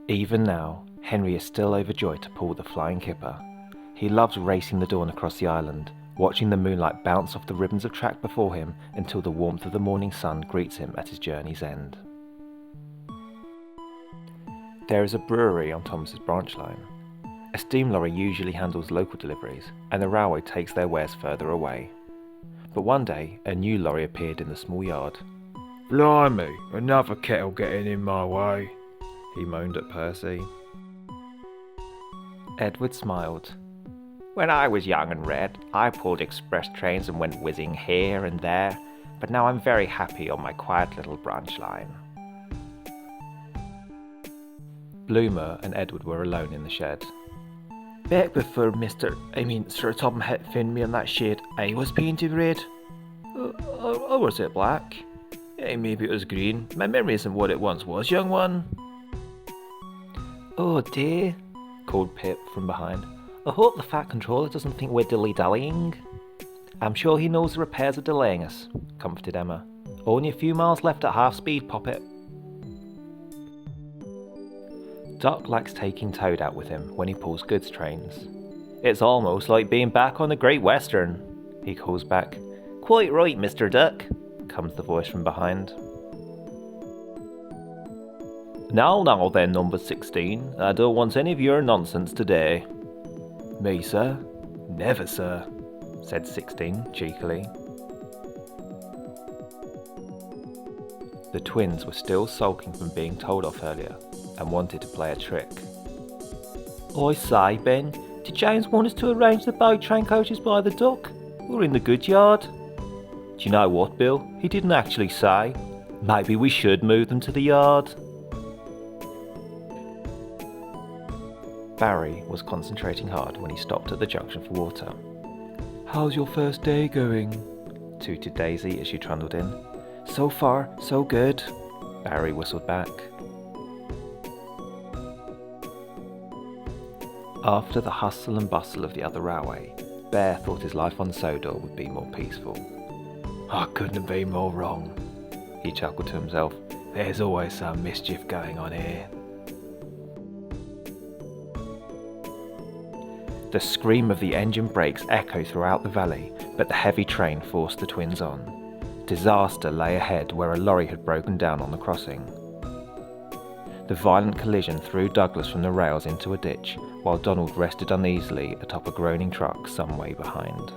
Even now, Henry is still overjoyed to pull the flying kipper. He loves racing the dawn across the island, watching the moonlight bounce off the ribbons of track before him until the warmth of the morning sun greets him at his journey's end. There is a brewery on Thomas's branch line. A steam lorry usually handles local deliveries, and the railway takes their wares further away. But one day, a new lorry appeared in the small yard. "Blimey, another kettle getting in my way," he moaned at Percy. Edward smiled. "When I was young and red, I pulled express trains and went whizzing here and there, but now I'm very happy on my quiet little branch line." Bloomer and Edward were alone in the shed. "Back before Sir Tom hit found me on that shed, I was painted red. Or was it black? Maybe it was green. My memory isn't what it once was, young one." "Oh dear," called Pip from behind. "I hope the Fat Controller doesn't think we're dilly-dallying." "I'm sure he knows the repairs are delaying us," comforted Emma. "Only a few miles left at half speed, Poppet." Doc likes taking Toad out with him when he pulls goods trains. "It's almost like being back on the Great Western," he calls back. "Quite right, Mr. Duck," comes the voice from behind. Now then, number 16, I don't want any of your nonsense today." "Me, sir? Never, sir," said 16 cheekily. The twins were still sulking from being told off earlier and wanted to play a trick. "I say, Ben, did James want us to arrange the boat train coaches by the dock? Or in the goods yard?" "Do you know what, Bill? He didn't actually say. Maybe we should move them to the yard." Barry was concentrating hard when he stopped at the junction for water. "How's your first day going?" tooted Daisy as she trundled in. "So far, so good," Barry whistled back. After the hustle and bustle of the other railway, Bear thought his life on Sodor would be more peaceful. "I couldn't have been more wrong," he chuckled to himself. "There's always some mischief going on here." The scream of the engine brakes echoed throughout the valley, but the heavy train forced the twins on. Disaster lay ahead where a lorry had broken down on the crossing. The violent collision threw Douglas from the rails into a ditch, while Donald rested uneasily atop a groaning truck some way behind.